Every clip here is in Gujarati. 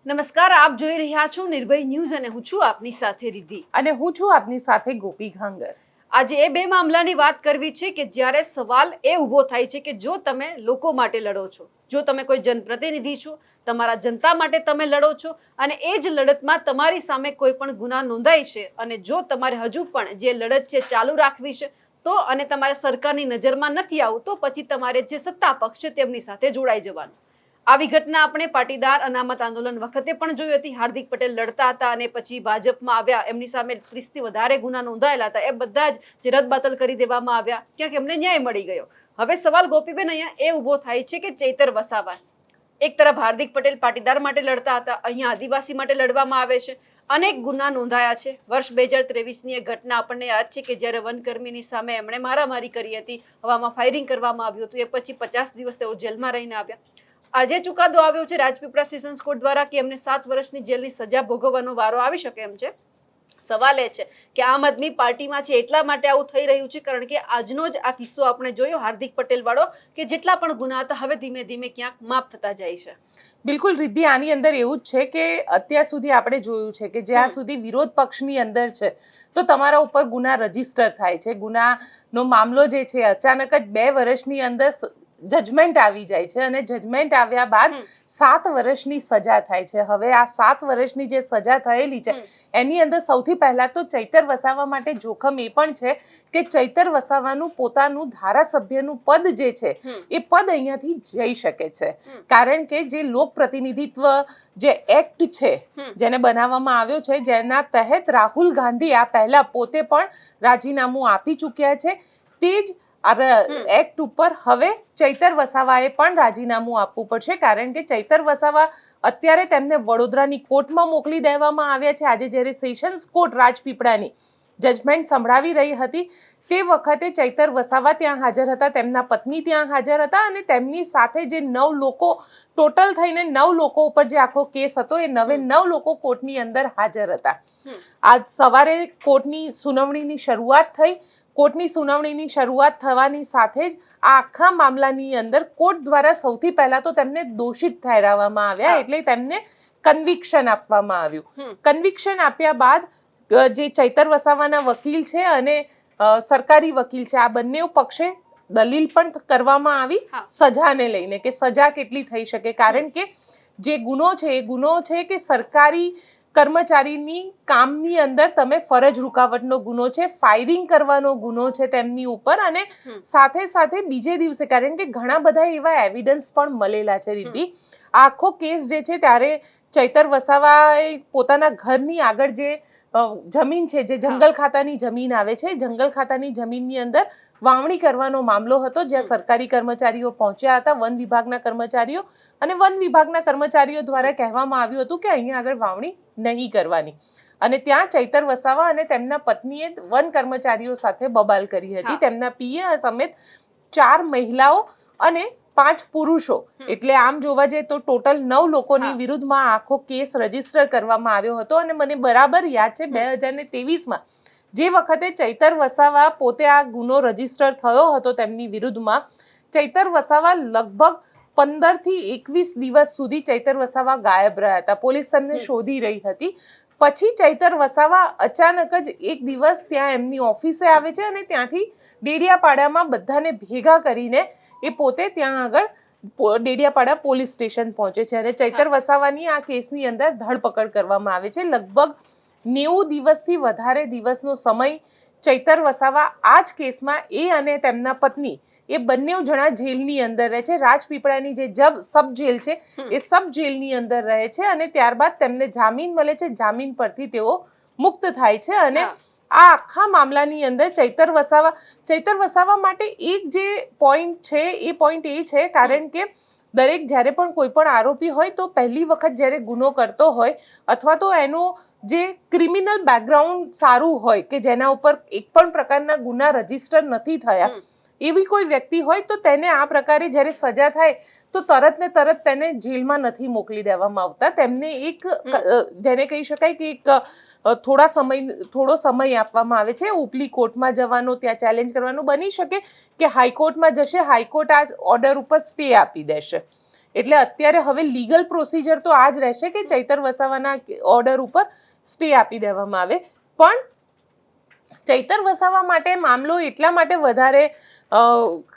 નમસ્કાર, આપ જોઈ રહ્યા છો નિર્ભય ન્યૂઝ અને હું છું આપની સાથે રિદ્ધિ અને હું છું આપની સાથે ગોપી ઘાંગર। આજે એ બે મામલાની વાત કરવી છે કે જ્યારે સવાલ એ ઊભો થાય છે કે જો તમે લોકો માટે લડો છો, જો તમે કોઈ જનપ્રતિનિધિ છો, તમારા જનતા માટે તમે લડો છો અને એ જ લડતમાં તમારી સામે કોઈ પણ ગુના નોંધાય છે અને જો તમારે હજુ પણ જે લડત છે ચાલુ રાખવી છે તો અને તમારે સરકારની નજરમાં નથી આવવું તો પછી તમારે જે સત્તા પક્ષ છે તેમની સાથે જોડાઈ જવાનું। આવી ઘટના આપણે પાટીદાર અનામત આંદોલન વખતે પણ જોઈ હતી। હાર્દિક પટેલ લડતા હતા અને પછી ભાજપમાં આવ્યા, એમની સામે 30 થી વધારે ગુના નોંધાયેલા હતા, એ બધા જ રદબાતલ કરી દેવામાં આવ્યા, ક્યાંક એમને ન્યાય મળી ગયો। હવે સવાલ ગોપીબેન અહીંયા એ ઊભો થાય છે કે ચૈતર વસાવા એક તરફ હાર્દિક પટેલ પાટીદાર માટે લડતા હતા, અહીંયા આદિવાસી માટે લડવામાં આવે છે, અનેક ગુના નોંધાયા છે। વર્ષ 2023ની એ ઘટના આપણને યાદ છે કે જ્યારે વનકર્મીની સામે એમણે મારામારી કરી હતી, હવામાં ફાયરિંગ કરવામાં આવ્યું હતું, એ પછી 50 દિવસ તેઓ જેલમાં રહીને આવ્યા। આજે ચુકાદો આવ્યો છે રાજપીપળા સેશન્સ કોર્ટ દ્વારા કે એમને 7 વર્ષની જેલની સજા ભોગવવાનો વારો આવી શકે એમ છે। સવાલ એ છે કે આમ આદમી પાર્ટીમાં છે એટલા માટે આવું થઈ રહ્યું છે કારણ કે આજનો જ આ કિસ્સો આપણે જોયો હાર્દિક પટેલ વાળો કે જેટલા પણ ગુના હતા હવે ધીમે ધીમે ક્યાંક માફ થતા જાય છે। બિલકુલ રિદ્ધિ, આની અંદર એવું જ છે કે અત્યાર સુધી આપણે જોયું છે કે જ્યાં સુધી વિરોધ પક્ષની અંદર છે તો તમારા ઉપર ગુના રજીસ્ટર થાય છે, ગુનાનો મામલો જે છે અચાનક જ 2 વર્ષની અંદર જજમેન્ટ આવી જાય છે અને જજમેન્ટ આવ્યા બાદ 7 વર્ષની સજા થાય છે। હવે આ 7 વર્ષની જે સજા થયેલી છે એની અંદર સૌથી પહેલા તો ચૈતર વસાવા માટે જોખમ એ પણ છે કે ચૈતર વસાવાનું પોતાનું ધારાસભ્યનું પદ જે છે એ પદ અહીંયાથી જઈ શકે છે, કારણ કે જે લોક પ્રતિનિધિત્વ જે એક્ટ છે જેને બનાવવામાં આવ્યો છે, જેના તહેત રાહુલ ગાંધી આ પહેલા પોતે પણ રાજીનામું આપી ચૂક્યા છે, તે જ એક્ટ ઉપર હવે ચૈતર વસાવાએ પણ રાજીનામું આપવું પડશે, કારણ કે ચૈતર વસાવા અત્યારે તેમને વડોદરાની કોર્ટમાં મોકલી દેવામાં આવ્યા છે। આજે જ્યારે સેશન્સ કોર્ટ રાજપીપળાની જજમેન્ટ સંભળાવી રહી હતી તે વખતે ચૈતર વસાવા ત્યાં હાજર હતા, તેમના પત્ની ત્યાં હાજર હતા અને તેમની સાથે જે 9 લોકો ટોટલ થઈને 9 લોકો ઉપર જે આખો કેસ હતો એ 9 લોકો કોર્ટની અંદર હાજર હતા। આજ સવારે કોર્ટની સુનાવણીની શરૂઆત થઈ। કોર્ટની સુનાવણીની શરૂઆત થવાની સાથે જ આ આખા મામલાની અંદર કોર્ટ દ્વારા સૌથી પહેલા તો તેમને દોષિત ઠેરવવામાં આવ્યા, એટલે તેમને કન્વિક્શન આપવામાં આવ્યું। કન્વિક્શન આપ્યા બાદ જે ચૈતર વસાવાના વકીલ છે અને સરકારી વકીલ છે, આ બંને પક્ષે દલીલ પણ કરવામાં આવી સજાને લઈને કે સજા કેટલી થઈ શકે, કારણ કે જે ગુનો છે એ ગુનો છે કે સરકારી કર્મચારીની કામની અંદર તમે ફરજ રૂકાવટનો ગુનો છે, ફાયરિંગ કરવાનો ગુનો છે તેમની ઉપર, અને સાથે સાથે બીજે દિવસે કારણ કે ઘણા બધા એવા એવિડન્સ પણ મળેલા છે રિદ્ધિ, આખો કેસ જે છે ત્યારે ચૈતર વસાવાએ પોતાના ઘરની આગળ જે જમીન છે, જે જંગલ ખાતાની જમીન આવે છે, જંગલ ખાતાની જમીનની અંદર વાવણી કરવાનો મામલો હતો, જ્યાં સરકારી કર્મચારીઓ પહોંચ્યા હતા, વન વિભાગના કર્મચારીઓ, અને વન વિભાગના કર્મચારીઓ દ્વારા કહેવામાં આવ્યું હતું કે અહીંયા આગળ વાવણી નહીં કરવાની, અને ત્યાં ચૈતર વસાવા અને તેમના પત્નીએ વન કર્મચારીઓ સાથે બબાલ કરી હતી। તેમના પીએ સમેત 4 મહિલાઓ અને 5 પુરુષો, એટલે આમ જોવા જઈએ તો ટોટલ 9 લોકોની વિરુદ્ધમાં આખો કેસ રજીસ્ટર કરવામાં આવ્યો હતો। અને મને બરાબર યાદ છે 2023માં જે વખતે ચૈતર વસાવા પોતે આ ગુનો રજીસ્ટર થયો હતો તેમની વિરુદ્ધમાં, ચૈતર વસાવા લગભગ 15 થી 21 દિવસ સુધી ચૈતર વસાવા ગાયબ રહ્યા હતા, પોલીસ તેમને શોધી રહી હતી। પછી ચૈતર વસાવા અચાનક જ એક દિવસ ત્યાં એમની ઓફિસે આવે છે અને ત્યાંથી ડેડિયાપાડામાં બધાને ભેગા કરીને એ પોતે ત્યાં આગળ ડેડિયાપાડા પોલીસ સ્ટેશન પહોંચે છે અને ચૈતર વસાવાની આ કેસની અંદર ધરપકડ કરવામાં આવે છે। લગભગ 90 દિવસથી વધારે દિવસનો સમય ચૈતર વસાવા આ જ કેસમાં એ અને તેમના પત્ની એ બંને જણા જેલની અંદર રહે છે, રાજપીપળાની જે સબ જેલ છે એ સબ જેલની અંદર રહે છે, અને ત્યારબાદ તેમને જામીન મળે છે, જામીન પરથી તેઓ મુક્ત થાય છે। અને આ આખા મામલાની અંદર ચૈતર વસાવા માટે એક જે પોઈન્ટ છે એ પોઈન્ટ એ છે, કારણ કે દરેક જ્યારે પણ કોઈ પણ આરોપી હોય તો પહેલી વખત જ્યારે ગુનો કરતો હોય અથવા તો એનું જે ક્રિમિનલ બેકગ્રાઉન્ડ સારું હોય કે જેના ઉપર એક પણ પ્રકારના ગુના રજીસ્ટર નથી થયા એવી કોઈ વ્યક્તિ હોય તો તેને આ પ્રકારે જ્યારે સજા થાય તો તરત ને તરત તેને જેલમાં નથી મોકલી દેવામાં આવતા, તેમને એક જેને કહી શકાય કે એક થોડો સમય આપવામાં આવે છે ઉપલી કોર્ટમાં જવાનો, ત્યાં ચેલેન્જ કરવાનો, બની શકે કે હાઈકોર્ટમાં જશે, હાઈકોર્ટ આ ઓર્ડર ઉપર સ્ટે આપી દેશે, એટલે અત્યારે હવે લીગલ પ્રોસિજર તો આ જ રહેશે કે ચૈતર વસાવાના ઓર્ડર ઉપર સ્ટે આપી દેવામાં આવે. પણ ચૈતર વસાવા માટે મામલો એટલા માટે વધારે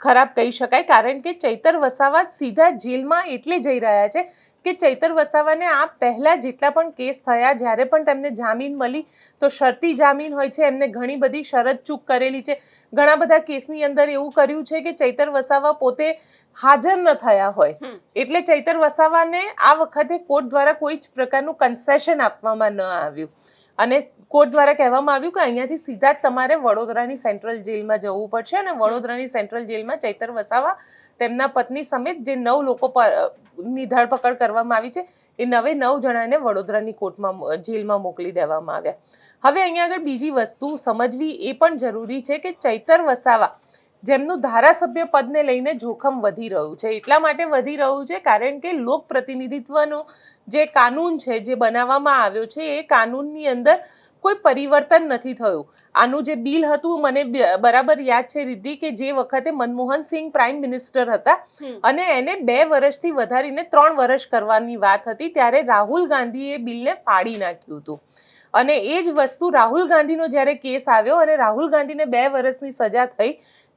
ખરાબ કહી શકાય કારણ કે ચૈતર વસાવા સીધા જેલમાં એટલે જઈ રહ્યા છે કે ચૈતર વસાવાને આ પહેલા જેટલા પણ કેસ થયા જ્યારે પણ તેમને જામીન મળી તો શરતી જામીન હોય છે, એમને ઘણી બધી શરત ચૂક કરેલી છે. ઘણા બધા કેસની અંદર એવું કર્યું છે કે ચૈતર વસાવા પોતે હાજર ન થયા હોય, એટલે ચૈતર વસાવાને આ વખતે કોર્ટ દ્વારા કોઈ જ પ્રકારનું કન્સેશન આપવામાં ન આવ્યું અને કોર્ટ દ્વારા કહેવામાં આવ્યું કે અહીંયાથી સીધા જ તમારે વડોદરાની સેન્ટ્રલ જેલમાં જવું પડશે અને વડોદરાની સેન્ટ્રલ જેલમાં ચૈતર વસાવા તેમના પત્ની સમેત જે 9 લોકોની ધરપકડ કરવામાં આવી છે એ 9 જણાને વડોદરાની કોર્ટમાં જેલમાં મોકલી દેવામાં આવ્યા. હવે અહીંયા આગળ બીજી વસ્તુ સમજવી એ પણ જરૂરી છે કે ચૈતર વસાવા જેમનું ધારાસભ્ય પદને લઈને જોખમ વધી રહ્યું છે. એટલા માટે વધી રહ્યું છે કારણ કે લોક પ્રતિનિધિત્વનો જે કાનૂન છે જે બનાવવામાં આવ્યો છે એ કાનૂનની અંદર કોઈ પરિવર્તન નથી થયું. આનું જે બિલ હતું મને બરાબર યાદ છે રિદ્ધિ કે જે વખતે મનમોહન સિંહ પ્રાઇમ મિનિસ્ટર હતા અને એને 2 વર્ષથી વધારીને 3 વર્ષ કરવાની વાત હતી ત્યારે રાહુલ ગાંધીએ બિલને ફાડી નાખ્યું હતું. અને એ જ વસ્તુ રાહુલ ગાંધીનો જ્યારે કેસ આવ્યો અને રાહુલ ગાંધીને 2 વર્ષની સજા થઈ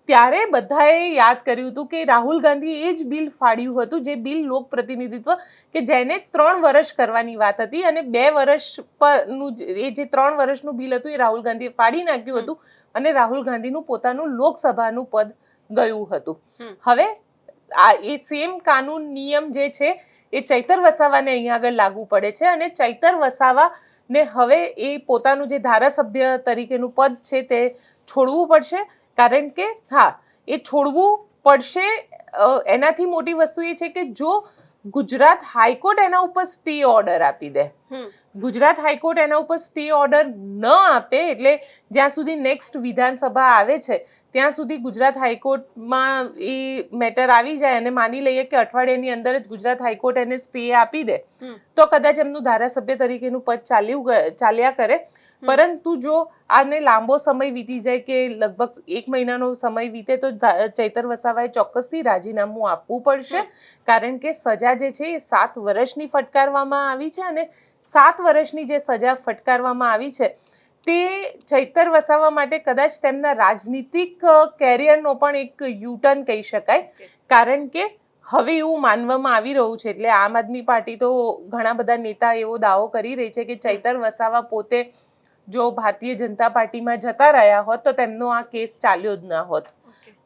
ત્યારે બધાએ યાદ કર્યું હતું કે રાહુલ ગાંધીએ એ જ બિલ ફાડ્યું હતું જે બિલ લોક પ્રતિનિધિત્વ કે જેને 3 વર્ષ કરવાની વાત હતી અને 2 વર્ષ પરનું એ જે 3 વર્ષનું બિલ હતું એ રાહુલ ગાંધીએ ફાડી નાખ્યું હતું અને રાહુલ ગાંધીનું પોતાનું લોકસભાનું પદ ગયું હતું. હવે આ એ સેમ કાનૂન નિયમ જે છે એ ચૈતર વસાવાને અહીંયા આગળ લાગુ પડે છે અને ચૈતર વસાવાને હવે એ પોતાનું જે ધારાસભ્ય તરીકેનું પદ છે તે છોડવું પડશે કારણ કે હા એ છોડવું પડશે. એનાથી મોટી વસ્તુ એ છે કે જો ગુજરાત હાઈકોર્ટ એના ઉપર સ્ટે ઓર્ડર આપી દે, ગુજરાત હાઈકોર્ટ એના ઉપર સ્ટે ઓર્ડર ન આપે એટલે જ્યાં સુધી નેક્સ્ટ વિધાનસભા આવે છે ત્યાં સુધી ગુજરાત હાઈકોર્ટમાં એ મેટર આવી જાય અને માની લઈએ કે અઠવાડિયાની અંદર જ ગુજરાત હાઈકોર્ટ એને સ્ટે આપી દે તો કદાચ એમનું ધારાસભ્ય તરીકેનું પદ ચાલ્યા કરે. પરંતુ જો આને લાંબો સમય વીતી જાય કે લગભગ 1 મહિનાનો સમય વીતે તો ચૈતર વસાવાએ ચોક્કસથી રાજીનામું આપવું પડશે કારણ કે સજા જે છે એ 7 વર્ષની ફટકારવામાં આવી છે અને 7 વર્ષની જે સજા ફટકારવામાં આવી છે તે ચૈતર વસાવા માટે કદાચ તેમના રાજનીતિક કેરિયરનો પણ એક યુટર્ન કહી શકાય કારણ કે હવે એવું માનવામાં આવી રહ્યું છે એટલે આમ આદમી પાર્ટી તો ઘણા બધા નેતા એવો દાવો કરી રહી છે કે ચૈતર વસાવા પોતે જો ભારતીય જનતા પાર્ટીમાં જતા રહ્યા હોત તો તેમનો આ કેસ ચાલ્યો જ ન હોત.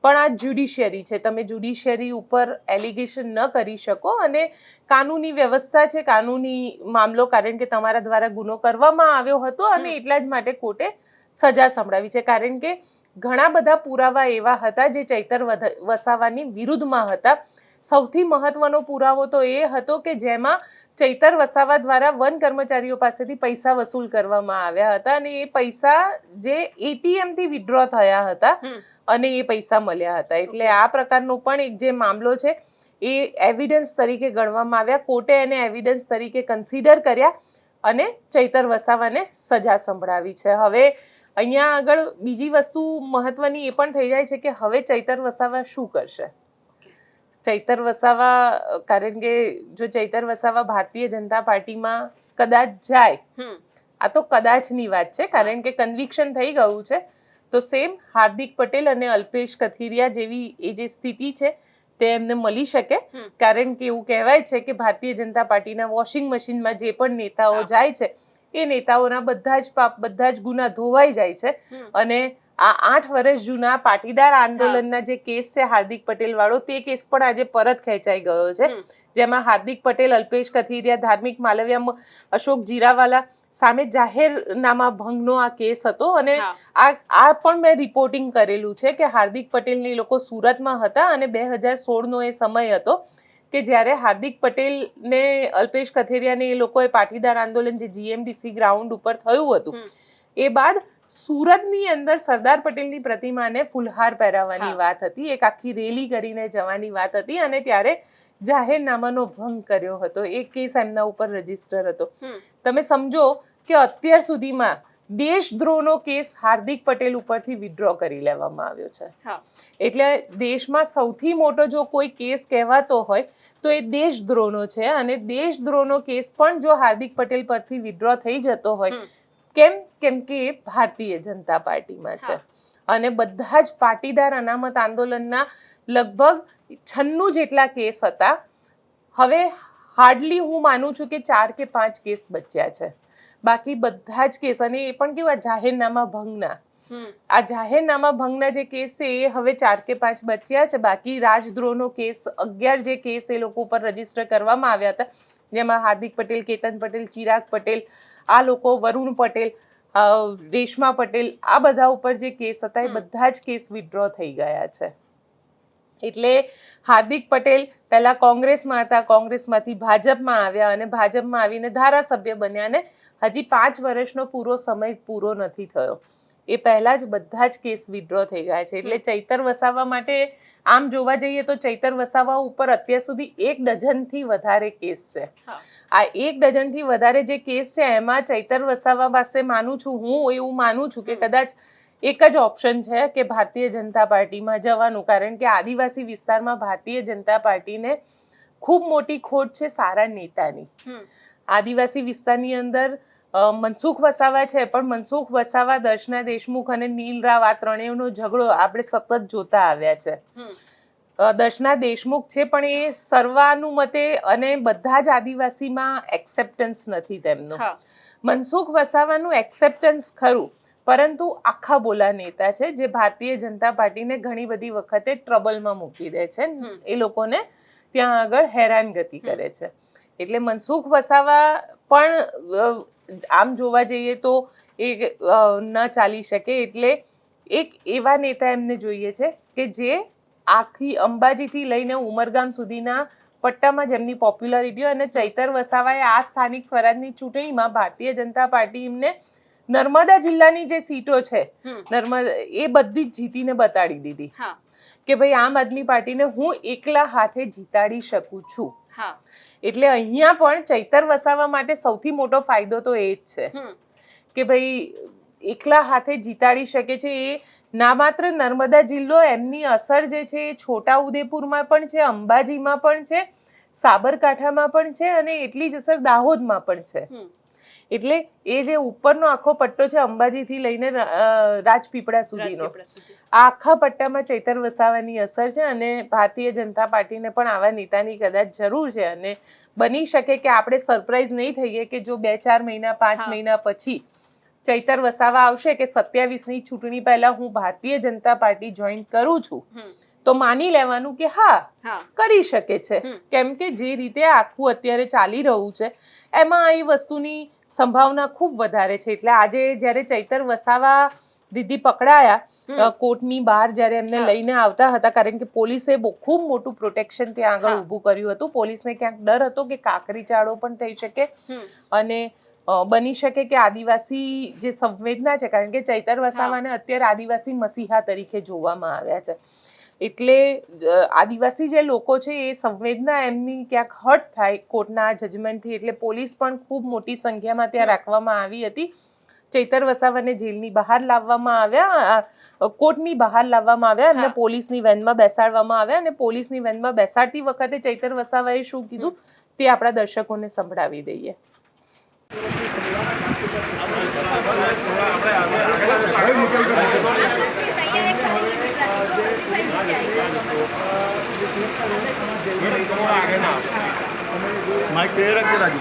પણ આ જ્યુડિશિયરી છે, તમે જ્યુડિશિયરી ઉપર એલિગેશન ન કરી શકો અને કાનૂની વ્યવસ્થા છે, કાનૂની મામલો કારણ કે તમારા દ્વારા ગુનો કરવામાં આવ્યો હતો અને એટલા જ માટે કોર્ટે સજા સંભળાવી છે કારણ કે ઘણા બધા પુરાવા એવા હતા જે ચૈતર વસાવાની વિરુદ્ધમાં હતા. સૌથી મહત્વનો પુરાવો તો એ હતો કે જેમાં ચૈતર વસાવા દ્વારા વન કર્મચારીઓ પાસેથી પૈસા વસૂલ કરવામાં આવ્યા હતા અને એ પૈસા જે ATM થી વિથડ્રો થયા હતા અને એ પૈસા મળ્યા હતા. એટલે આ પ્રકારનો પણ એક જે મામલો છે એ એવિડન્સ તરીકે ગણવામાં આવ્યા. કોર્ટે એને એવિડન્સ તરીકે કન્સિડર કર્યા અને ચૈતર વસાવાને સજા સંભળાવી છે. હવે અહીંયા આગળ બીજી વસ્તુ મહત્વની એ પણ થઈ જાય છે કે હવે ચૈતર વસાવા શું કરશે. ચૈતર વસાવા કારણ કે જો ચૈતર વસાવા ભારતીય જનતા પાર્ટીમાં કદાચ જાય, આ તો કદાચની વાત છે કારણ કે કન્વિક્શન થઈ ગયું છે તો સેમ હાર્દિક પટેલ અને અલ્પેશ કથિરિયા જેવી એ જે સ્થિતિ છે તે એમને મળી શકે કારણ કે એવું કહેવાય છે કે ભારતીય જનતા પાર્ટીના વોશિંગ મશીનમાં જે પણ નેતાઓ જાય છે એ નેતાઓના બધા જ પાપ બધા જ ગુના ધોવાઈ જાય છે અને આ 8 વર્ષ જૂના પાટીદાર આંદોલનના જે કેસ છે હાર્દિક પટેલ વાળો તે કેસ પણ આજે પરત ખેંચાઈ ગયો છે જેમાં હાર્દિક પટેલ, અલ્પેશ કથિરિયા, ધાર્મિક માલવિયા, અશોક જીરાવાલા સામે જાહેરનામા ભંગનો આ કેસ હતો અને આ પણ મેં રિપોર્ટિંગ કરેલું છે કે હાર્દિક પટેલને એ લોકો સુરતમાં હતા અને 2016નો એ સમય હતો કે જ્યારે હાર્દિક પટેલને અલ્પેશ કથિરિયાને એ લોકોએ પાટીદાર આંદોલન જે GMDC ગ્રાઉન્ડ ઉપર થયું હતું એ બાદ સુરતની અંદર સરદાર પટેલની પ્રતિમાને ફૂલહાર પહેરાવવાની વાત હતી, એક આખી રેલી કરીને જવાની વાત હતી અને ત્યારે જાહેરનામાનો ભંગ કર્યો હતો. એ કેસ એમના ઉપર રજીસ્ટર હતો. તમે સમજો કે અત્યાર સુધીમાં દેશદ્રોહનો કેસ હાર્દિક પટેલ ઉપરથી વિથડ્રો કરી લેવામાં આવ્યો છે. હા. એટલે દેશમાં સૌથી મોટો જો કોઈ કેસ કહેવાતો હોય તો એ દેશદ્રોહનો છે, અને દેશદ્રોહનો કેસ પણ જો હાર્દિક પટેલ પરથી વિથડ્રો થઈ જતો હોય, કેમ કે એ ભારતીય જનતા પાર્ટીમાં છે, અને બધા જ પાટીદાર અનામત આંદોલનના લગભગ 96 જેટલા કેસ હતા. હવે હાર્ડલી હું માનું છું કે 4 કે 5 કેસ બચ્યા છે. બાકી બધા જ કેસ, અને એ પણ કેવા જાહેરનામા ભંગના, આ જાહેરનામા ભંગના જે કેસ છે એ હવે 4 કે 5 બચ્યા છે. બાકી રાજદ્રોહનો કેસ 11 જે કેસ એ લોકો ઉપર રજીસ્ટર કરવામાં આવ્યા હતા, જેમાં હાર્દિક પટેલ, કેતન પટેલ, ચિરાગ પટેલ, આ લોકો, વરુણ પટેલ, રેશમા પટેલ, આ બધા ઉપર જે કેસ હતા એ બધા જ કેસ વિથડ્રો થઈ ગયા છે. એટલે હાર્દિક પટેલ પહેલા કોંગ્રેસમાં હતા, કોંગ્રેસમાંથી ભાજપમાં આવ્યા, અને ભાજપમાં આવીને ધારાસભ્ય બન્યા, અને હજી 5 વર્ષનો પૂરો સમય પૂરો નથી થયો એ પહેલા જ બધા જ કેસ વિથડ્રો થઈ ગયા છે. એટલે ચૈતર વસાવા માટે આમ જોવા જઈએ તો ચૈતર વસાવા ઉપર અત્યાર સુધી 1 ડઝનથી વધારે કેસ છે. આ 1 ડઝનથી વધારે જે કેસ છે એમાં ચૈતર વસાવા પાસે માનું છું, હું એવું માનું છું કે કદાચ એક જ ઓપ્શન છે કે ભારતીય જનતા પાર્ટીમાં જવાનું, કારણ કે આદિવાસી વિસ્તારમાં ભારતીય જનતા પાર્ટીને ખૂબ મોટી ખોટ છે સારા નેતાની. આદિવાસી વિસ્તારની અંદર મનસુખ વસાવા છે, પણ મનસુખ વસાવા, દર્શના દેશમુખ અને નીલ રાવ, આ ત્રણેયનો ઝઘડો આપણે સતત જોતા આવ્યા છે. દર્શના દેશમુખ છે પણ એ સર્વાનુમતે અને બધા જ આદિવાસીમાં એક્સેપ્ટન્સ નથી તેમનું. મનસુખ વસાવાનું એક્સેપ્ટન્સ ખરું, પરંતુ આખા બોલા નેતા છે જે ભારતીય જનતા પાર્ટીને ઘણી બધી વખતે ટ્રબલમાં મૂકી દે છે, એ લોકોને ત્યાં આગળ હેરાનગતિ કરે છે. એટલે મનસુખ વસાવા પણ આમ જોવા જઈએ તો એ ન ચાલી શકે. એટલે એક એવા નેતા એમને જોઈએ છે કે જે આખી અંબાજીથી લઈને ઉમરગામ સુધીના પટ્ટામાં જેમની પોપ્યુલારિટી, અને ચૈતર વસાવાએ આ સ્થાનિક સ્વરાજની ચૂંટણીમાં ભારતીય જનતા પાર્ટી એમને નર્મદા જિલ્લાની જે સીટો છે એ બધી જ જીતીને બતાડી દીધી કે ભાઈ આમ આદમી પાર્ટીને હું એકલા હાથે જીતાડી શકું છું. એટલે અહીંયા પણ ચૈતર વસાવા માટે સૌથી મોટો ફાયદો તો એ જ છે કે ભાઈ એકલા હાથે જીતાડી શકે છે. એ ના માત્ર નર્મદા જિલ્લો, એમની અસર જે છે એ છોટા ઉદેપુરમાં પણ છે, અંબાજીમાં પણ છે, સાબરકાંઠામાં પણ છે, અને એટલી જ અસર દાહોદમાં પણ છે. એટલે એ જે ઉપરનો આખો પટ્ટો છે અંબાજીથી લઈને રાજપીપળા સુધીનો, આ આખા પટ્ટામાં ચૈતર વસાવાની અસર છે, અને ભારતીય જનતા પાર્ટીને પણ આવા નેતાની કદાચ જરૂર છે. અને બની શકે કે આપણે સરપ્રાઈઝ નહીં થઈએ કે જો 2-4 મહિના 5 મહિના પછી ચૈતર વસાવા આવશે કે 27ની ચૂંટણી પહેલા હું ભારતીય જનતા પાર્ટી જોઈન કરું છું, તો માની લેવાનું કે હા કરી શકે છે. કેમ કે જે રીતે આખું અત્યારે ચાલી રહ્યું છે એમાં એ વસ્તુની સંભાવના ખૂબ વધારે છે. એટલે આજે જ્યારે ચૈતર વસાવા દીદી પકડાયા કોર્ટની બહાર, જ્યારે એમને લઈને આવતા હતા, કારણ કે પોલીસે ખૂબ મોટું પ્રોટેક્શન ત્યાં આગળ ઊભું કર્યું હતું. પોલીસને ક્યાંક ડર હતો કે કાકરી ચાળો પણ થઈ શકે, અને બની શકે કે આદિવાસી જે સંવેદના છે, કારણ કે ચૈતર વસાવાને અત્યારે આદિવાસી મસીહા તરીકે જોવામાં આવ્યા છે. એટલે આદિવાસી જે લોકો છે એ સંવેદના એમની ક્યાંક હર્ટ થાય કોર્ટના જજમેન્ટથી. એટલે પોલીસ પણ ખૂબ મોટી સંખ્યામાં ત્યાં રાખવામાં આવી હતી. ચૈતર વસાવાને જેલની બહાર લાવવામાં આવ્યા, કોર્ટની બહાર લાવવામાં આવ્યા, એમને પોલીસની વેનમાં બેસાડવામાં આવ્યા, અને પોલીસની વેનમાં બેસાડતી વખતે ચૈતર વસાવાએ શું કીધું તે આપણા દર્શકોને સંભળાવી દઈએ. माइक क्लियर रखिए राजू.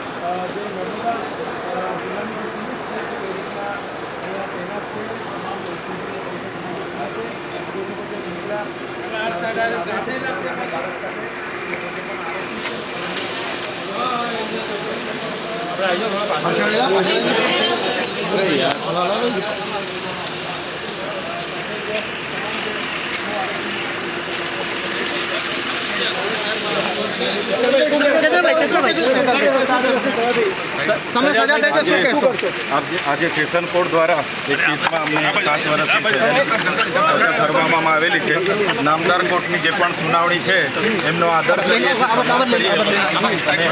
આજે સેશન કોર્ટ દ્વારા એક કેસમાં અમને 7 વર્ષની સજા ફરમાવવામાં આવેલી છે. નામદાર કોર્ટની જે પણ સુનાવણી છે એમનો આદર કરીએ છીએ.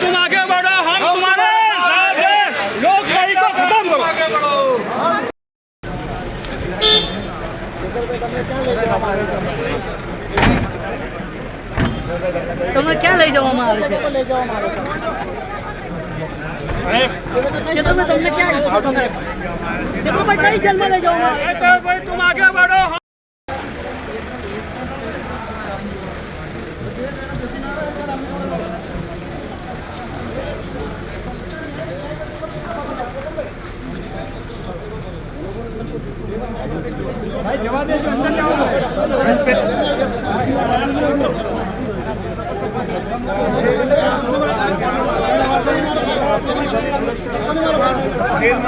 तुम आगे बढ़ो, हम तुम्हारे साथ हैं। लोकशाही को खत्म करो। તમે ક્યાં લઈ જવામાં આવે છે કે તમને ક્યાં કઈ જેલમાં લઈ જવામાં આવે છે? भाई तुम आगे बढ़ो। જેલમાં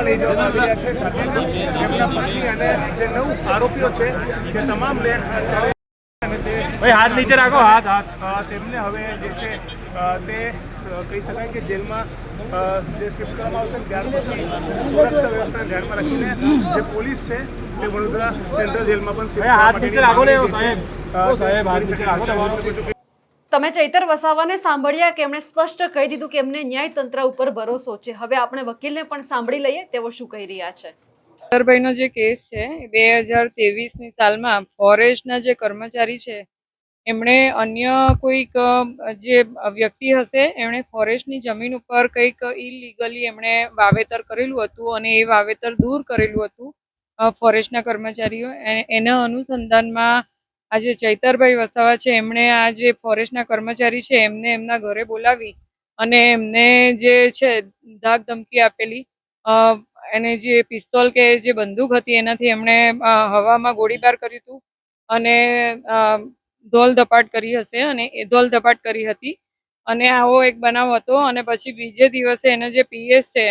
લઈ જવામાં આવી રહ્યા છે. સાથે એમના પત્ની અને જે 9 આરોપીઓ છે તે તમામ ભાઈ હાથ નીચે રાખો, હાથ હાથ. તેમને હવે જે છે તે કહી શકાય કે જેલમાં જે શિફ્ટ કરવામાં આવશે. ત્યાર પછી સુરક્ષા વ્યવસ્થાને ધ્યાનમાં રાખીને જે પોલીસ છે તે વડોદરા સેન્ટ્રલ જેલમાં પણ શિફ્ટ હાથ નીચે રાખો ને સાહેબ. સાહેબ હાથ નીચે રાખો. તમે ચૈતર વસાવાને સાંભળ્યા કે એમણે સ્પષ્ટ કહી દીધું કે એમને ન્યાયતંત્ર ઉપર ભરોસો છે. હવે આપણે વકીલને પણ સાંભળી લઈએ તેઓ શું કહી રહ્યા છે. નો જે કેસ છે 2023ની સાલમાં ફોરેસ્ટના જે કર્મચારી છે એમણે અન્ય કોઈક જે વ્યક્તિ હશે એમણે ફોરેસ્ટની જમીન ઉપર કંઈક ઇલીગલી એમણે વાવેતર કરેલું હતું અને એ વાવેતર દૂર કરેલું હતું ફોરેસ્ટના કર્મચારીઓ. એના અનુસંધાનમાં આ જે ચૈતરભાઈ વસાવા છે એમણે આ જે ફોરેસ્ટના કર્મચારી છે એમને એમના ઘરે બોલાવી અને એમને જે છે ધાક ધમકી આપેલી. એને જે પિસ્તોલ કે જે બંદૂક હતી એનાથી એમણે હવામાં ગોળીબાર કર્યું હતું અને ધોલ ધપાટ કરી હશે અને એ ધોલ ધપાટ કરી હતી અને આવો એક બનાવ હતો. અને પછી બીજે દિવસે એનો જે પીએસ છે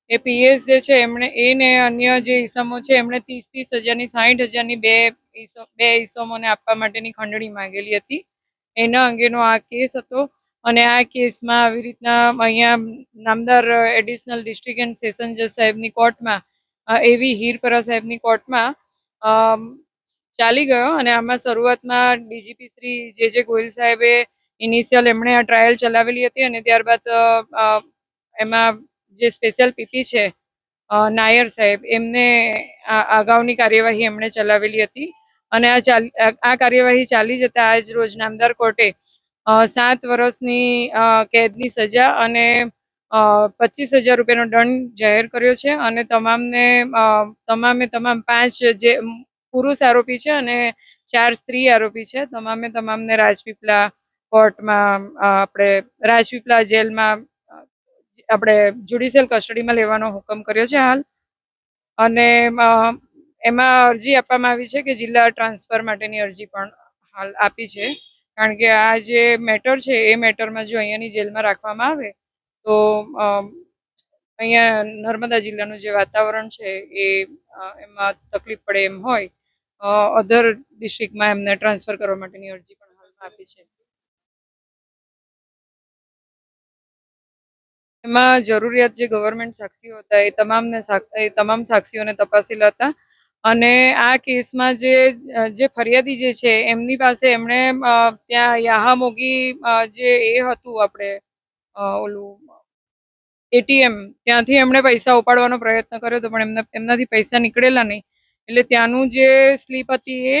એ પીએસ જે છે એમણે એને અન્ય જે ઈસમો છે એમણે 30-30 હજારની 60 હજારની બે ઈસમોને આપવા માટેની ખંડણી માંગેલી હતી. એના અંગેનો આ કેસ હતો અને આ કેસમાં આવી રીતના અહીંયા નામદાર એડિશનલ ડિસ્ટ્રિક્ટ એન્ડ સેશન જજ સાહેબની કોર્ટમાં એવી હીરપરા સાહેબની કોર્ટમાં ચાલી ગયો. અને આમાં શરૂઆતમાં ડીજીપી શ્રી જે ગોયલ સાહેબે ઇનિશિયલ એમણે આ ટ્રાયલ ચલાવેલી હતી અને ત્યારબાદ એમાં જે સ્પેશિયલ પીપી છે નાયર સાહેબ એમને અગાઉની કાર્યવાહી એમણે ચલાવેલી હતી અને આ કાર્યવાહી ચાલી જતા આજ રોજ નામદાર કોર્ટે 7 વર્ષની કેદની સજા અને 25,000 રૂપિયાનો દંડ જાહેર કર્યો છે. અને તમામે તમામ 5 જે પુરુષ આરોપી છે અને 4 સ્ત્રી આરોપી છે તમામને રાજપીપળા કોર્ટમાં આપણે રાજપીપળા જેલમાં આપણે જ્યુડિશિયલ કસ્ટડીમાં લેવાનો હુકમ કર્યો છે હાલ. અને એમાં અરજી આપવામાં આવી છે કે જિલ્લા ટ્રાન્સફર માટેની અરજી પણ હાલ આપી છે. કારણ કે આ જે મેટર છે એ મેટરમાં જો અહીંયાની જેલમાં રાખવામાં આવે તો અહીંયા નર્મદા જિલ્લાનું જે વાતાવરણ છે એ એમાં તકલીફ પડે એમ હોય. અધર ડિસ્ટ્રિક્ટમાં એમને ટ્રાન્સફર કરવા માટેની અરજી પણ હાલમાં આપી છે. એમાં જરૂરિયાત જે ગવર્મેન્ટ સાક્ષીઓ હતા એ તમામ સાક્ષીઓને તપાસેલા હતા. અને આ કેસમાં જે ફરિયાદી જે છે એમની પાસે એમણે ત્યાં યાહામોગી જે એ હતું આપણે ઓલું એટીએમ ત્યાંથી એમણે પૈસા ઉપાડવાનો પ્રયત્ન કર્યો હતો પણ એમનાથી પૈસા નીકળેલા નહીં. એટલે ત્યાંનું જે સ્લીપ હતી એ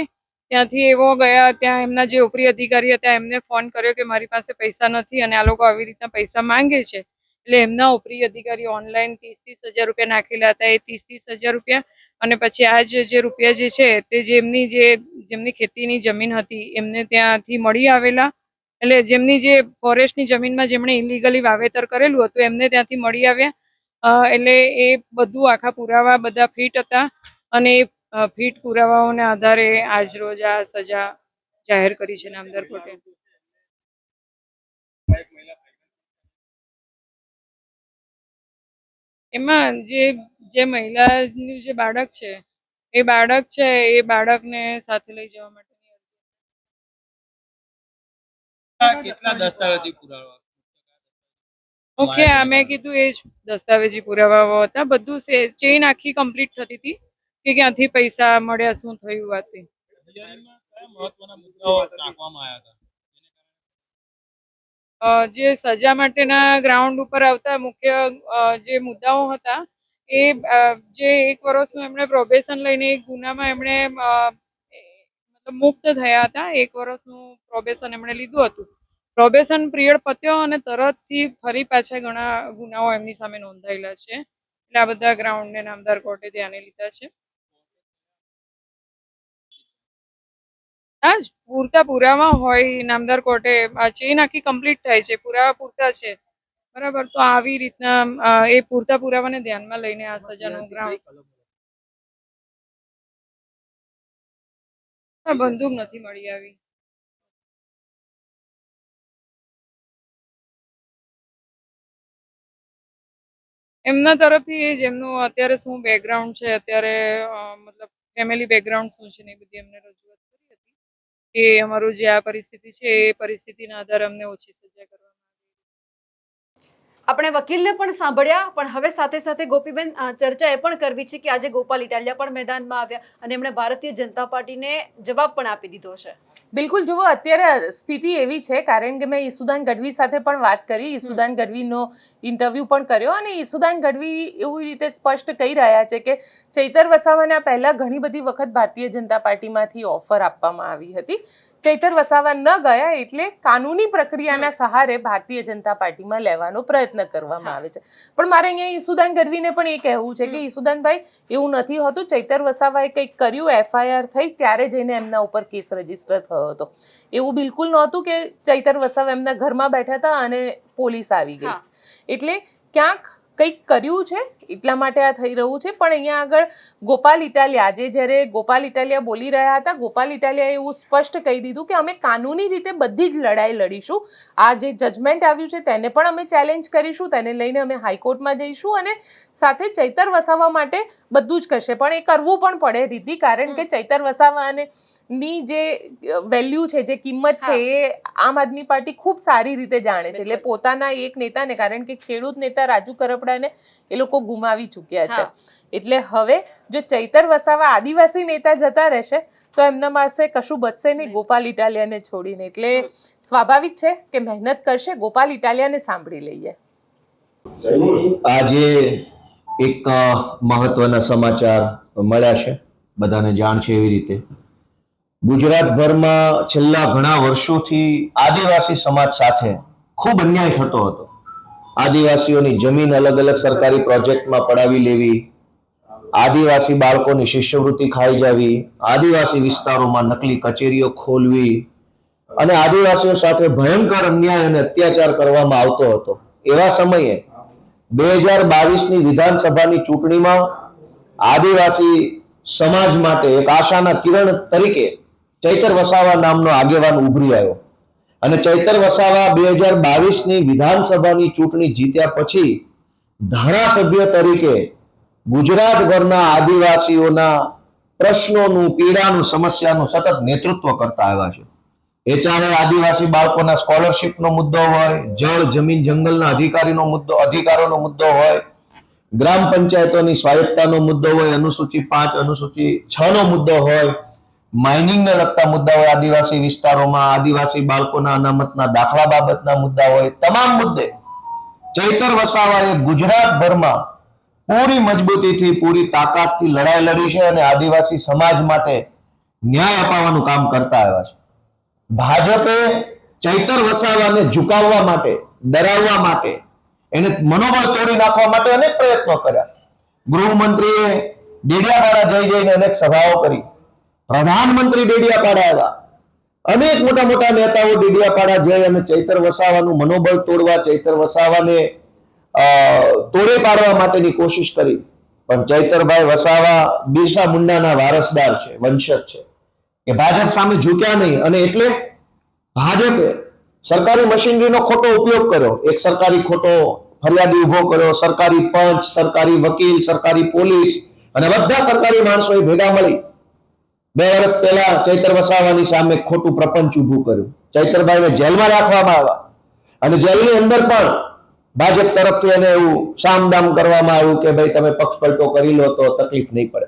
ત્યાંથી એવો ગયા. ત્યાં એમના જે ઉપરી અધિકારી હતા એમને ફોન કર્યો કે મારી પાસે પૈસા નથી અને આ લોકો આવી રીતના પૈસા માંગે છે. એટલે એમના ઉપરી અધિકારી ઓનલાઈન 30,000 રૂપિયા નાખેલા હતા. એ 30,000 રૂપિયા અને પછી આ જે રૂપિયા જે છે તે જેમની ખેતીની જમીન હતી એમને ત્યાંથી મળી આવેલા. એટલે જેમની જે ફોરેસ્ટની જમીનમાં જેમણે ઇલીગલી વાવેતર કરેલું હતું એમને ત્યાંથી મળી આવ્યા. એટલે એ બધું આખા પુરાવા બધા ફિટ હતા અને એ ફિટ પુરાવાઓના આધારે આજ રોજ આ સજા જાહેર કરી છે નામદાર કોર્ટે. એમાં જે મહિલાનું જે બાળક છે એ બાળકને સાથે લઈ જવા માટે કેટલા દસ્તાવેજી પુરાવા ઓકે મેં કીધું એ જ દસ્તાવેજી પુરાવાઓ હતા. બધું ચેઇન આખી કમ્પ્લીટ થતી હતી કે ક્યાંથી પૈસા મળ્યા, શું થયું વાત એ. કયા મહત્વના મુદ્દાઓ ટાંકવામાં આવ્યા હતા? જે સજા માટેના ગ્રાઉન્ડ ઉપર આવતા મુખ્ય જે મુદ્દાઓ હતા એ જે 1 વર્ષનું એમણે પ્રોબેશન લઈને એક ગુનામાં એમણે મતલબ મુક્ત થયા હતા. 1 વર્ષનું પ્રોબેશન એમણે લીધું હતું. પ્રોબેશન પિરિયડ પત્યો અને તરતથી ફરી પાછા ઘણા ગુનાઓ એમની સામે નોંધાયેલા છે. એટલે આ બધા ગ્રાઉન્ડને નામદાર કોર્ટે ધ્યાને લીધા છે. હા જ પૂરતા પુરાવા હોય નામદાર કોર્ટે, ચેઇન આખી કમ્પ્લીટ થાય છે, પુરાવા પૂરતા છે બરાબર, તો આવી રીતના એ પૂરતા પુરાવાને ધ્યાનમાં લઈને આ સજાનું ગ્રાઉન્ડ. બંદૂક નથી મળી આવી. એમના તરફથી એ જ એમનું અત્યારે શું બેકગ્રાઉન્ડ છે, અત્યારે મતલબ ફેમિલી બેકગ્રાઉન્ડ શું છે ને એ બધી એમને રજૂઆત કરી હતી કે અમારું જે આ પરિસ્થિતિ છે એ પરિસ્થિતિના આધારે અમને ઓછી સજા કરવામાં. આપણે વકીલને પણ સાંભળ્યા, પણ હવે સાથે સાથે ગોપીબેન ચર્ચા એ પણ કરવી છે કે આજે ગોપાલ ઇટાલિયા પણ મેદાનમાં આવ્યા અને એમણે ભારતીય જનતા પાર્ટીને જવાબ પણ આપી દીધો છે. બિલકુલ, જુઓ અત્યારે સ્થિતિ એવી છે, કારણ કે મેં ઈસુદાન ગઢવી સાથે પણ વાત કરી, ઈસુદાન ગઢવીનો ઇન્ટરવ્યૂ પણ કર્યો અને ઈસુદાન ગઢવી એવી રીતે સ્પષ્ટ કહી રહ્યા છે કે ચૈતર વસાવાના પહેલાં ઘણી બધી વખત ભારતીય જનતા પાર્ટીમાંથી ઓફર આપવામાં આવી હતી. ચૈતર વસાવા ન ગયા એટલે કાનૂની પ્રક્રિયાના સહારે ભારતીય જનતા પાર્ટીમાં લેવાનો પ્રયત્ન કરવામાં આવે છે. પણ મારે અહીંયા ઈસુદાન ગઢવીને પણ એ કહેવું છે કે ઈસુદાનભાઈ, એવું નથી હોતું. ચૈતર વસાવાએ કંઈક કર્યું, FIR થઈ ત્યારે જઈને એમના ઉપર કેસ રજીસ્ટર થયો હતો. એવું બિલકુલ નહોતું કે ચૈતર વસાવા એમના ઘરમાં બેઠા હતા અને પોલીસ આવી ગઈ. એટલે ક્યાંક કંઈક કર્યું છે એટલા માટે આ થઈ રહ્યું છે. પણ અહીંયા આગળ ગોપાલ ઇટાલિયા, આજે જ્યારે ગોપાલ ઇટાલિયા બોલી રહ્યા હતા, ગોપાલ ઇટાલિયાએ એવું સ્પષ્ટ કહી દીધું કે અમે કાનૂની રીતે બધી જ લડાઈ લડીશું. આ જે જજમેન્ટ આવ્યું છે તેને પણ અમે ચેલેન્જ કરીશું, તેને લઈને અમે હાઈકોર્ટમાં જઈશું અને સાથે ચૈતર વસાવા માટે બધું જ કરશે. પણ એ કરવું પણ પડે રીતિ, કારણ કે ચૈતર વસાવાને ની જે વેલ્યુ છે, જે કિંમત છે, એ આમ આદમી પાર્ટી ખૂબ સારી રીતે જાણે છે. એટલે પોતાના એક નેતાને, કારણ કે ખેડૂત નેતા રાજુ કરપડાને એ લોકો ગુમાવી ચૂક્યા છે. એટલે હવે જો ચૈતર વસાવા આદિવાસી નેતા જતા રહેશે તો એમના પાસે કશું બચશે નહીં ગોપાલ ઇટાલિયાને છોડીને. એટલે સ્વાભાવિક છે કે મહેનત કરશે. ગોપાલ ઇટાલિયાને સાંભળી લઈએ. આજે એક મહત્વના સમાચાર મળ્યા છે, બધાને જાણ છે એવી રીતે. ગુજરાતભરમાં છેલ્લા ઘણા વર્ષોથી આદિવાસી સમાજ સાથે ખૂબ અન્યાય થતો હતો. આદિવાસીઓની જમીન અલગ અલગ સરકારી પ્રોજેક્ટમાં પડાવી લેવી, આદિવાસી બાળકોની શિષ્યવૃત્તિ ખાઈ જવી, આદિવાસી વિસ્તારોમાં નકલી કચેરીઓ ખોલવી અને આદિવાસીઓ સાથે ભયંકર અન્યાય અને અત્યાચાર કરવામાં આવતો હતો. એવા સમયે 2022ની વિધાનસભાની ચૂંટણીમાં આદિવાસી સમાજ માટે એક આશાના કિરણ તરીકે ચૈતર વસાવા નામનો આગેવાન ઉભરી આવ્યો અને ચૈતર વસાવા 2022ની વિધાનસભાની ચૂંટણી જીત્યા પછી ધારાસભ્ય તરીકે ગુજરાતભરના આદિવાસીઓના પ્રશ્નોનું, પીડાનું, સમસ્યાનું સતત નેતૃત્વ કરતા આવ્યા છે. એ ચાહે આદિવાસી બાળકોના સ્કોલરશિપનો મુદ્દો હોય, જળ, જમીન, જંગલના અધિકારોનો મુદ્દો હોય, ગ્રામ પંચાયતોની સ્વાયત્તાનો મુદ્દો હોય, અનુસૂચિ 5, અનુસૂચિ 6નો મુદ્દો હોય, માઇનિંગને લગતા મુદ્દા હોય, આદિવાસી વિસ્તારોમાં આદિવાસી બાળકોના અનામતના દાખલા બાબતના મુદ્દા હોય, તમામ મુદ્દે ચૈતર વસાવાએ ગુજરાતભરમાં પૂરી મજબૂતીથી, પૂરી તાકાતથી લડાઈ લડી છે અને આદિવાસી સમાજ માટે ન્યાય અપાવવાનું કામ કરતા આવ્યા છે. ભાજપે ચૈતર વસાવાને ઝુકાવવા માટે, ડરાવવા માટે, એને મનોબળ તોડી નાખવા માટે અનેક પ્રયત્નો કર્યા. ગૃહમંત્રીએ ડેડિયાપાડા જઈને અનેક સભાઓ કરી, પ્રધાનમંત્રી ડેડિયાપાડા આવ્યા, અનેક મોટા મોટા નેતાઓ ડેડિયાપાડા જઈ અને ચૈતર વસાવાનું મનોબળ તોડવા, ચૈતર વસાવાને તોડે પાડવા માટેની કોશિશ કરી. પણ ચૈતરભાઈ વસાવા બિરસા મુંડાના વારસદાર છે, વંશજ છે, કે ભાજપ સામે ઝૂક્યા નહીં અને એટલે ભાજપે સરકારી મશીનરીનો ખોટો ઉપયોગ કર્યો. એક સરકારી ખોટો ફરિયાદી ઉભો કર્યો, સરકારી પંચ, સરકારી વકીલ, સરકારી પોલીસ અને બધા સરકારી માણસોએ ભેગા મળી 2 વર્ષ પહેલા ચૈતર વસાવાની સામે ખોટું પ્રપંચ ઊભું કર્યું. ચૈતરભાઈને જેલમાં રાખવામાં આવ્યા અને જેલની અંદર પણ ભાજપ તરફથી એને એવું સામદામ કરવામાં આવ્યું કે ભાઈ તમે પક્ષપલટો કરી લો તો તકલીફ નહીં પડે.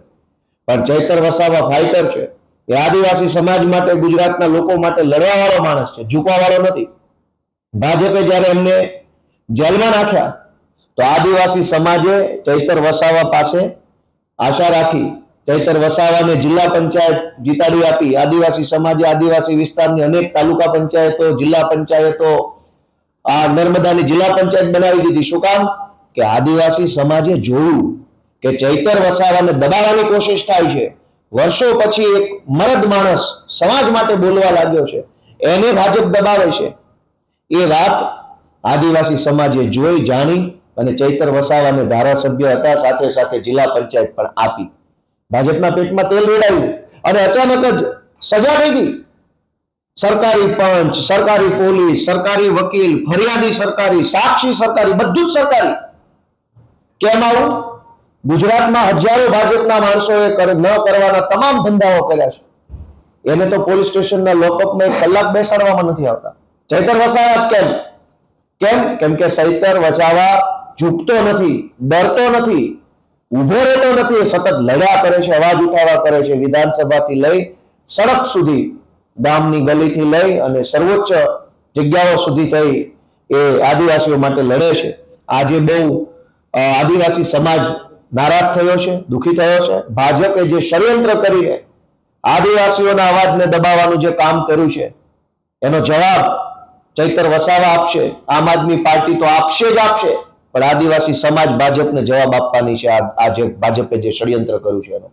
પણ ચૈતર વસાવા ફાઇટર છે. એ આદિવાસી સમાજ માટે, ગુજરાતના લોકો માટે લડવા વાળો માણસ છે, ઝૂકવા વાળો નથી. ભાજપે જ્યારે એમને જેલમાં નાખ્યા તો આદિવાસી સમાજે ચૈતર વસાવા પાસે આશા રાખી. ચૈતર વસાવાને જિલ્લા પંચાયત જીતાડી આપી. આદિવાસી સમાજે આદિવાસી વિસ્તારની અનેક તાલુકા પંચાયતો, જિલ્લા પંચાયતો, આ નર્મદાની જિલ્લા પંચાયત બનાવી દીધી. શું કામ? કે આદિવાસી સમાજે જોયું કે ચૈતર વસાવાને દબાવવાની કોશિશ થાય છે. વર્ષો પછી એક મરદ માણસ સમાજ માટે બોલવા લાગ્યો છે, એને ભાજપ દબાવે છે. એ વાત આદિવાસી સમાજે જોઈ, જાણી અને ચૈતર વસાવાને ધારાસભ્ય હતા, સાથે સાથે જિલ્લા પંચાયત પણ આપી. ભાજપના પેટમાં તેલ રેડાયું અને અચાનક જ સજા થઈ ગઈ. સરકારી પંચ, સરકારી પોલીસ, સરકારી વકીલ, ફરિયાદી સરકારી, સાક્ષી સરકારી, બધું જ સરકારી. કેમ આવું? ગુજરાતમાં હજારો ભાજપના માણસોએ ન કરવાના તમામ ધંધાઓ કર્યા છે. એને તો પોલીસ સ્ટેશનના લોકઅપમાં 1 કલાક બેસાડવામાં નથી આવતા. ચૈતર વસાવા જ કેમ? કેમ કે ચૈતર વસાવા ઝૂકતો નથી, ડરતો નથી, ઉભો રહેતો નથી. એ સતત લડ્યા કરે છે, અવાજ ઉઠાવવા કરે છે. વિધાનસભાથી લઈ સડક સુધી, ગામની ગલીથી લઈ અને સર્વોચ્ચ જગ્યાઓ સુધી થઈ એ આદિવાસીઓ માટે લડે છે. આજે બહુ આદિવાસી સમાજ નારાજ થયો છે, દુઃખી થયો છે. ભાજપે જે ષડયંત્ર કરીને આદિવાસીઓના અવાજને દબાવવાનું જે કામ કર્યું છે એનો જવાબ ચૈતર વસાવા આપશે. આમ આદમી પાર્ટી તો આપશે જ આપશે, પણ આદિવાસી સમાજ ભાજપને જવાબ આપવાની છે આજે ભાજપે જે ષડયંત્ર કર્યું છે એનો.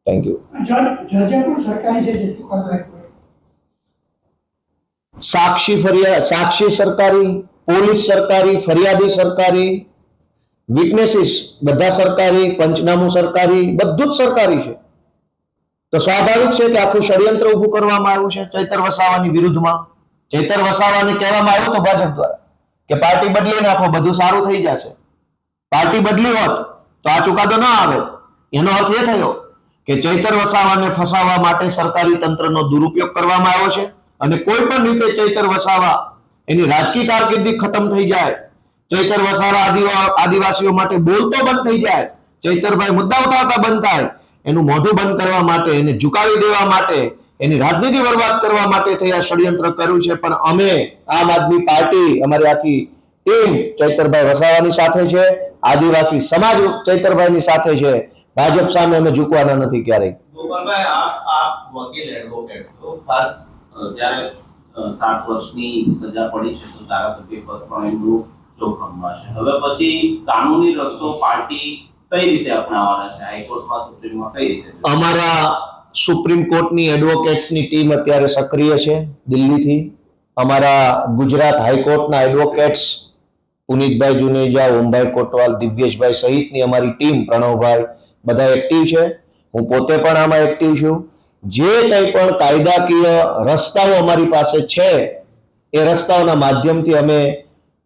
Thank you. સાક્ષી સરકારી, પોલીસ સરકારી, ફરિયાદી સરકારી, વિટનેસીસ બધા સરકારી, પંચનામું સરકારી, બધું જ સરકારી છે. તો સ્વાભાવિક છે કે આખું ષડયંત્ર ઊભું કરવામાં આવ્યું છે ચૈતર વસાવાની વિરુદ્ધમાં. ચૈતર વસાવાને કહેવામાં આવ્યું તો ભાજપ દ્વારા કે પાર્ટી બદલી નાખો, બધું સારું થઈ જશે. પાર્ટી બદલી હોત તો આ ચુકાદો ન આવે. એનો અર્થ એ થયો કે ચૈતર વસાવાને ફસાવવા માટે સરકારી તંત્રનો દુરુપયોગ કરવામાં આવ્યો છે અને કોઈ પણ રીતે ચૈતર વસાવા એની રાજકીય કારકિર્દી ખતમ થઈ જાય, ચૈતર વસાવા આદિવાસીઓ માટે બોલતો બંધ થઈ જાય, ચૈતરભાઈ મુદ્દા ઉઠાવતા બંધ થાય, એનું મોઢું બંધ કરવા માટે, એને ઝુકાવી દેવા માટે, એની રાજનીતિ બરબાદ કરવા માટે થઈ આ ષડયંત્ર કર્યું છે. પણ અમે આમ આદમી પાર્ટી, અમારી આખી ટીમ ચૈતરભાઈ વસાવાની સાથે છે. આદિવાસી સમાજ ચૈતરભાઈની સાથે છે. ભાજપ સામે અમે ઝૂકવાના નથી ક્યારેય. ગોપાલભાઈ, આપ વકીલ એડવોકેટ છો. ખાસ જ્યારે 7 વર્ષની સજા પડી છે તો ધારાસભ્ય પદ પણ એમનું જોખમમાં છે. હવે પછી કાનૂની રસ્તો પાર્ટી કઈ રીતે અપનાવવાના છે? હાઈકોર્ટમાં, સુપ્રીમમાં કઈ રીતે? અમારા સુપ્રીમ કોર્ટની એડવોકેટ્સની ટીમ અત્યારે સક્રિય છે દિલ્હીથી. અમારા ગુજરાત હાઈકોર્ટના એડવોકેટ્સ પુનિતભાઈ જુનેજા, ઓમભાઈ કોટવાલ, દિવ્યેશભાઈ સહિતની અમારી ટીમ, પ્રણવભાઈ, બધા એક્ટિવ છે. હું પોતે પણ આમાં એક્ટિવ છું. જે કંઈ પણ કાયદાકીય રસ્તાઓ અમારી પાસે છે એ રસ્તાઓના માધ્યમથી અમે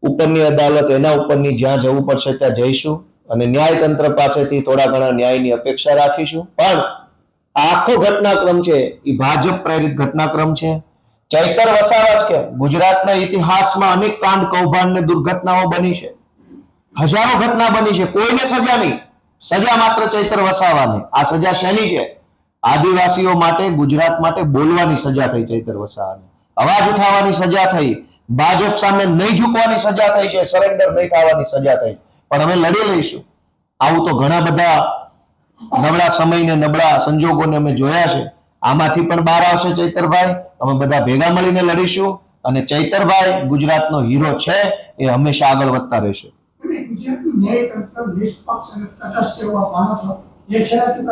ઉપરની અદાલત, એના ઉપરની જ્યાં જવું પડશે ત્યાં જઈશું અને ન્યાયતંત્ર પાસેથી થોડા ઘણા ન્યાયની અપેક્ષા રાખીશું. પણ આખો ઘટનાક્રમ છે એ ભાજપ પ્રેરિત ઘટનાક્રમ છે. ચૈતર વસાવા જ કે ગુજરાતના ઇતિહાસમાં અનેક કાંડ, કૌભાંડ ને દુર્ઘટનાઓ બની છે. હજારો ઘટના બની છે. કોઈને સજા નહીં, સજા માત્ર ચૈતર વસાવાને. આ સજા શેની છે? આદિવાસીઓ માટે, ગુજરાત માટે બોલવાની સજા થઈ ચૈતર વસાવાને, અવાજ ઉઠાવવાની સજા થઈ, ભાજપ સામે નહીં ઝૂકવાની સજા થઈ છે, સરેન્ડર નહીં થવાની સજા થઈ. પણ અમે લડી લઈશું. આવું તો ઘણા બધા નબળા સમયને, નબળા સંજોગોને અમે જોયા છે. આમાંથી પણ બહાર આવશે ચૈતરભાઈ. અમે બધા ભેગા મળીને લડીશું અને ચૈતરભાઈ ગુજરાતનો હીરો છે, એ હંમેશા આગળ વધતા રહેશે.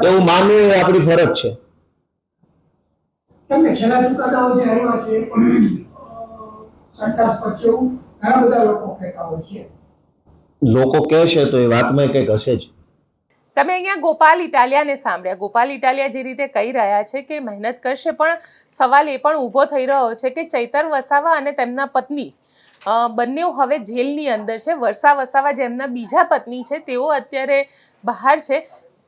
એવું માનવું એ આપણી ફરજ છે. લોકો કહે છે તો એ વાતમાં કંઈક હશે જ. તમે અહીંયા ગોપાલ ઇટાલિયાને સાંભળ્યા. ગોપાલ ઇટાલિયા જે રીતે કહી રહ્યા છે કે મહેનત કરશે, પણ સવાલ એ પણ ઊભો થઈ રહ્યો છે કે ચૈતર વસાવા અને તેમના પત્ની બંને હવે જેલની અંદર છે. વર્ષા વસાવા જેમના બીજા પત્ની છે તેઓ અત્યારે બહાર છે.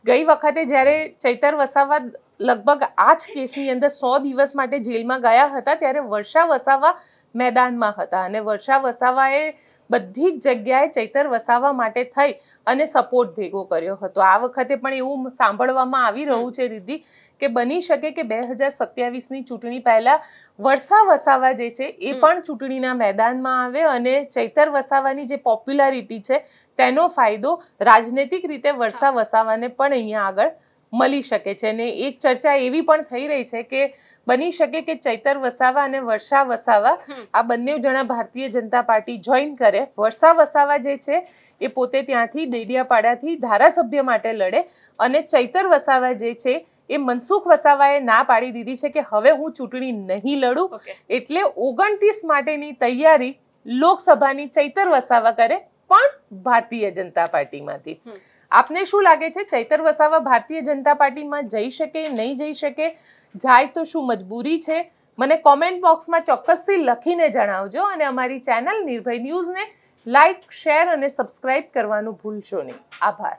ગઈ વખતે જ્યારે ચૈતર વસાવા લગભગ આ જ કેસની અંદર 100 દિવસ માટે જેલમાં ગયા હતા ત્યારે વર્ષા વસાવા મેદાનમાં હતા અને વર્ષા વસાવાએ બધી જ જગ્યાએ ચૈતર વસાવા માટે થઈ અને સપોર્ટ ભેગો કર્યો હતો. આ વખતે પણ એવું સાંભળવામાં આવી રહ્યું છે રિદ્ધિ કે બની શકે કે 2027ની ચૂંટણી પહેલા વર્ષા વસાવા જે છે એ પણ ચૂંટણીના મેદાનમાં આવે અને ચૈતર વસાવાની જે પોપ્યુલારિટી છે તેનો ફાયદો રાજનૈતિક રીતે વર્ષા વસાવાને પણ અહીંયા આગળ મળી શકે છે. અને એક ચર્ચા એવી પણ થઈ રહી છે કે બની શકે કે ચૈતર વસાવા અને વર્ષા વસાવા આ બંને જણા ભારતીય જનતા પાર્ટી જોઈન કરે. વર્ષા વસાવા જે છે એ પોતે ત્યાંથી ડેડિયાપાડાથી ધારાસભ્ય માટે લડે અને ચૈતર વસાવા જે છે એ મનસુખ વસાવાએ ના પાડી દીધી છે કે હવે હું ચૂંટણી નહીં લડું. એટલે 29 માટેની તૈયારી લોકસભાની ચૈતર વસાવા કરે પણ ભારતીય જનતા પાર્ટીમાંથી. આપને શું લાગે છે, ચૈતર વસાવા ભારતીય જનતા પાર્ટીમાં જઈ શકે, નહીં જઈ શકે? જાય તો શું મજબૂરી છે? મને કોમેન્ટ બોક્સમાં ચોક્કસથી લખીને જણાવજો અને અમારી ચેનલ નિર્ભય ન્યૂઝને લાઇક, શેર અને સબસ્ક્રાઇબ કરવાનું ભૂલશો નહીં. આભાર.